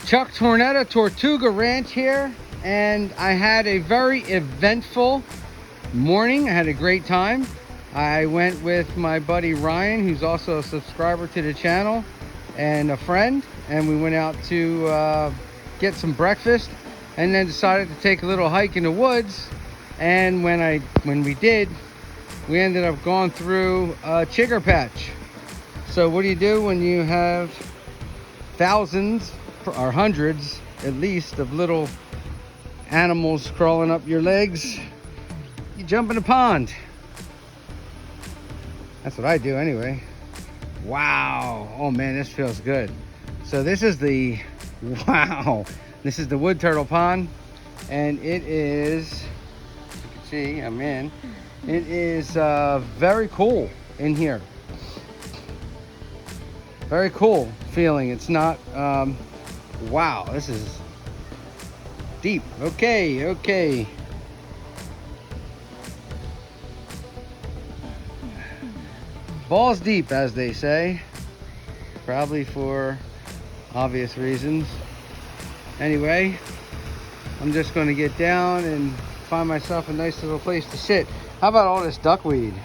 Chuck Tornetta Tortuga Ranch here, and I had a very eventful morning. I had a great time. I went with my buddy Ryan, who's also a subscriber to the channel, and a friend, and we went out to get some breakfast, and then decided to take a little hike in the woods. And when we did, we ended up going through a chigger patch. So what do you do when you have thousands or hundreds at least of little animals crawling up your legs? You jump in the pond. That's what I do anyway. Wow. Oh man, this feels good. So this is the wood turtle pond, and it is, you can see I'm in. It is very cool in here. Very cool feeling. It's not wow, this is deep. Okay. Balls deep, as they say. Probably for obvious reasons. Anyway, I'm just going to get down and find myself a nice little place to sit. How about all this duckweed?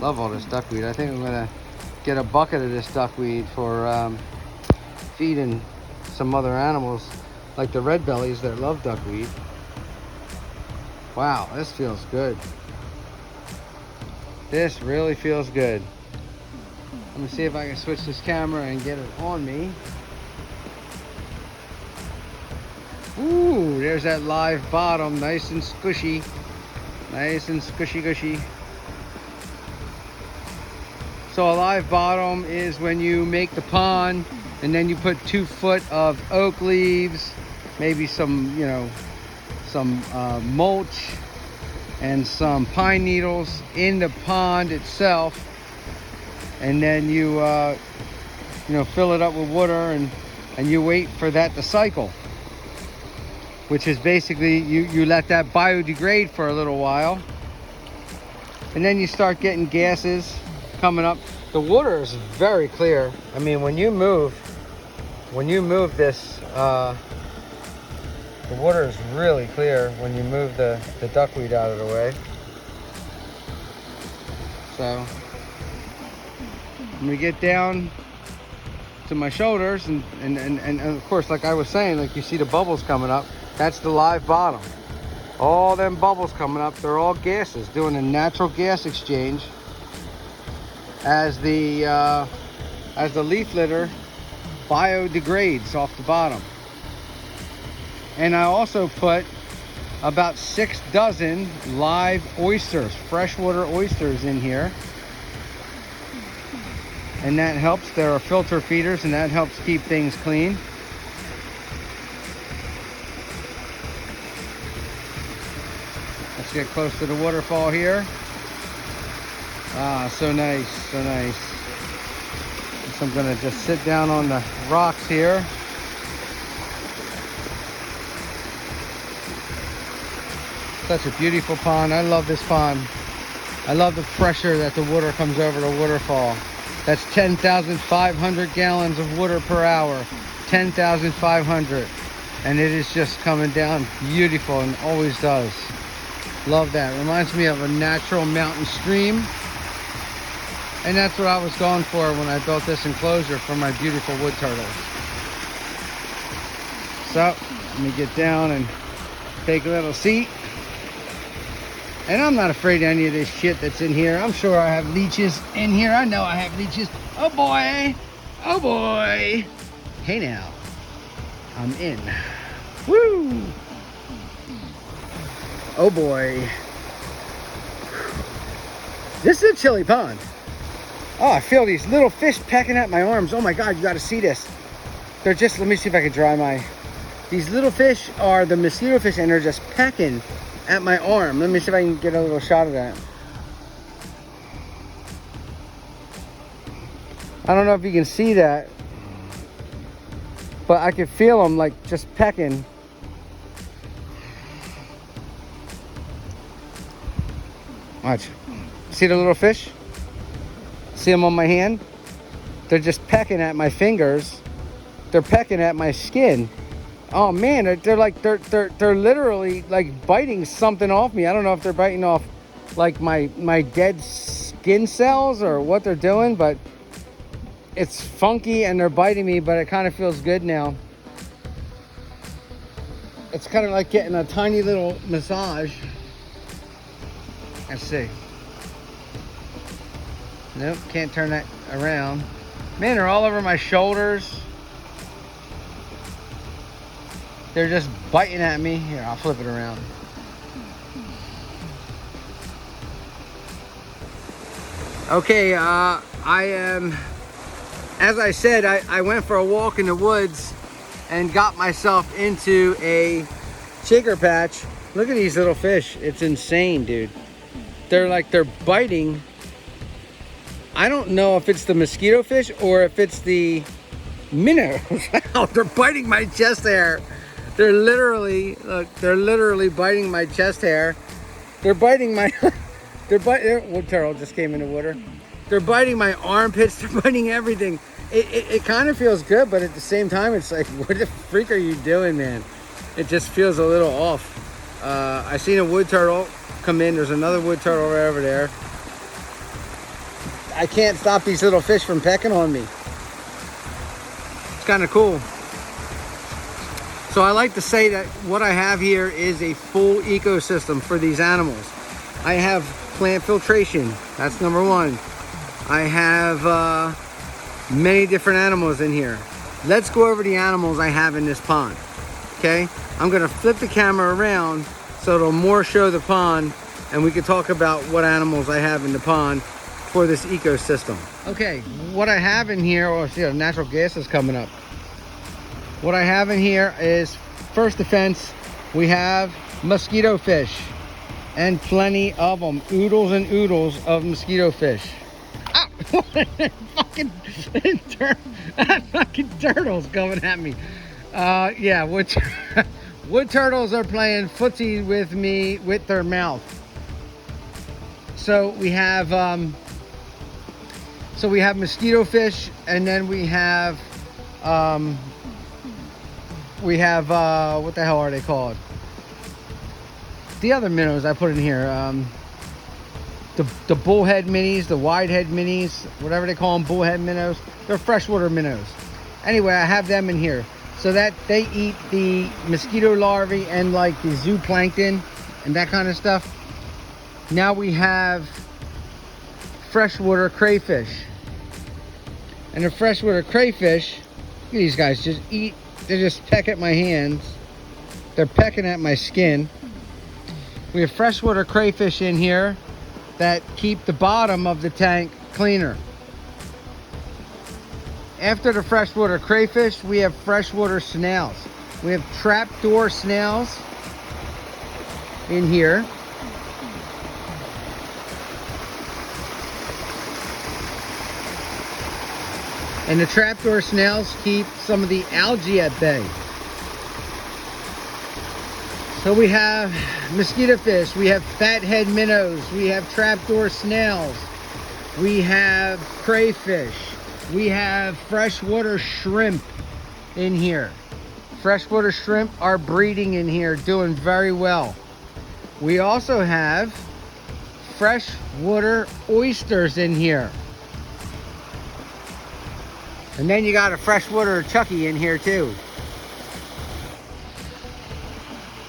Love all this duckweed. I think I'm going to get a bucket of this duckweed for feeding some other animals like the red bellies that love duckweed. Wow, this feels good. This really feels good. Let me see if I can switch this camera and get it on me. Ooh, there's that live bottom, nice and squishy. Nice and squishy gushy. So a live bottom is when you make the pond and then you put 2 foot of oak leaves, maybe some, some mulch and some pine needles in the pond itself, and then you fill it up with water and you wait for that to cycle, which is basically you let that biodegrade for a little while, and then you start getting gases coming up. The water is very clear. I mean, when you move this, the water is really clear when you move the duckweed out of the way. So when we get down to my shoulders, and of course, like I was saying, like you see the bubbles coming up, that's the live bottom. All them bubbles coming up, they're all gases doing a natural gas exchange as the leaf litter biodegrades off the bottom. And I also put about 6 dozen live oysters, freshwater oysters in here. And that helps. There are filter feeders, and that helps keep things clean. Let's get close to the waterfall here. Ah, so nice, so nice. So I'm gonna just sit down on the rocks here. Such a beautiful pond. I love this pond. I love the pressure that the water comes over the waterfall. That's 10,500 gallons of water per hour. 10,500. And it is just coming down beautiful, and always does. Love that. Reminds me of a natural mountain stream. And that's what I was going for when I built this enclosure for my beautiful wood turtles. So, let me get down and take a little seat. And I'm not afraid of any of this shit that's in here. I'm sure I have leeches in here. I know I have leeches. Oh boy. Oh boy. Hey now. I'm in. Woo. Oh boy. This is a chilly pond. Oh, I feel these little fish pecking at my arms. Oh my God, you gotta see this. They're just, let me see if I can dry my, these little fish are the mosquito fish, and they're just pecking at my arm. Let me see if I can get a little shot of that. I don't know if you can see that, but I can feel them like just pecking. Watch. See the little fish? See them on my hand? They're just pecking at my fingers they're pecking at my skin. Oh man, they're literally like biting something off me. I don't know if they're biting off like my dead skin cells or what they're doing, but it's funky and they're biting me, but it kind of feels good now. It's kind of like getting a tiny little massage. Let's see. Nope, can't turn that around. Man, they're all over my shoulders. They're just biting at me. Here, I'll flip it around. Okay, I am, as I said, I went for a walk in the woods and got myself into a chigger patch. Look at these little fish. It's insane, dude. They're biting. I don't know if it's the mosquito fish or if it's the minnows. They're biting my chest hair. They're literally, look, they're literally biting my chest hair. They're biting my, wood turtle just came in the water. They're biting my armpits. They're biting everything. It kind of feels good, but at the same time, it's like, what the freak are you doing, man? It just feels a little off. I seen a wood turtle come in. There's another wood turtle right over there. I can't stop these little fish from pecking on me. It's kind of cool. So I like to say that what I have here is a full ecosystem for these animals. I have plant filtration. That's number one. I have many different animals in here. Let's go over the animals I have in this pond. Okay? I'm going to flip the camera around so it'll more show the pond, and we can talk about what animals I have in the pond for this ecosystem. Okay, what I have in here, oh, see, natural gas is coming up. What I have in here is, first defense, we have mosquito fish, and plenty of them. Oodles and oodles of mosquito fish. Ah! fucking turtles coming at me. Yeah, wood turtles are playing footsie with me with their mouth. So we have mosquito fish, and then we have what the hell are they called? The other minnows I put in here, the bullhead minis, the widehead minis, whatever they call them, bullhead minnows. They're freshwater minnows. Anyway, I have them in here so that they eat the mosquito larvae and like the zooplankton and that kind of stuff. Now we have freshwater crayfish. And the freshwater crayfish, look at these guys just eat. They just peck at my hands. They're pecking at my skin. We have freshwater crayfish in here that keep the bottom of the tank cleaner. After the freshwater crayfish, we have freshwater snails. We have trapdoor snails in here. And the trapdoor snails keep some of the algae at bay. So we have mosquito fish, we have fathead minnows, we have trapdoor snails, we have crayfish, we have freshwater shrimp in here. Freshwater shrimp are breeding in here, doing very well. We also have freshwater oysters in here. And then you got a freshwater Chucky in here too.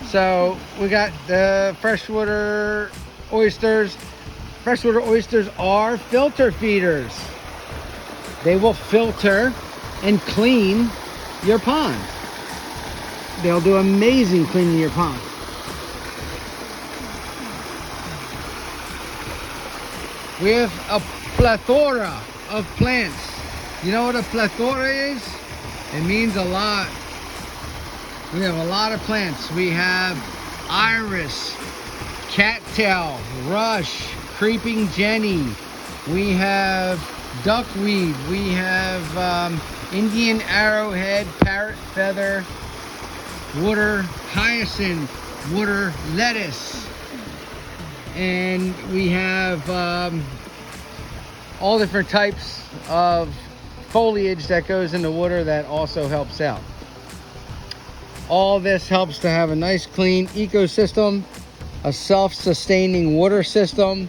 So we got the freshwater oysters. Freshwater oysters are filter feeders. They will filter and clean your pond. They'll do amazing cleaning your pond. We have a plethora of plants. You know what a plethora is? It means a lot. We have a lot of plants. We have iris, cattail, rush, creeping jenny. We have duckweed. We have Indian arrowhead, parrot feather, water hyacinth, water lettuce. And we have all different types of foliage that goes in the water that also helps out. All this helps to have a nice clean ecosystem, a self-sustaining water system.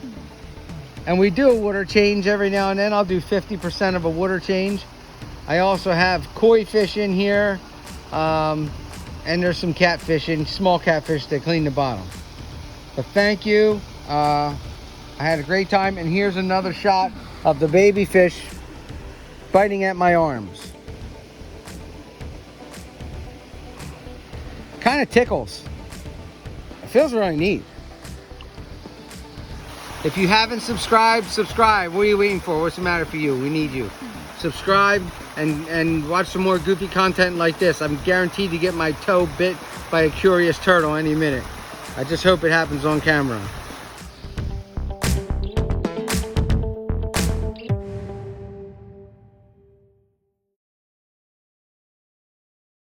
And we do a water change every now and then. I'll do 50% of a water change. I also have koi fish in here, and there's some catfish in, small catfish that clean the bottom. But thank you. I had a great time, and here's another shot of the baby fish biting at my arms. Kind of tickles. It feels really neat. If you haven't subscribed, subscribe. What are you waiting for? What's the matter for you? We need you. Subscribe and watch some more goofy content like this. I'm guaranteed to get my toe bit by a curious turtle any minute. I just hope it happens on camera.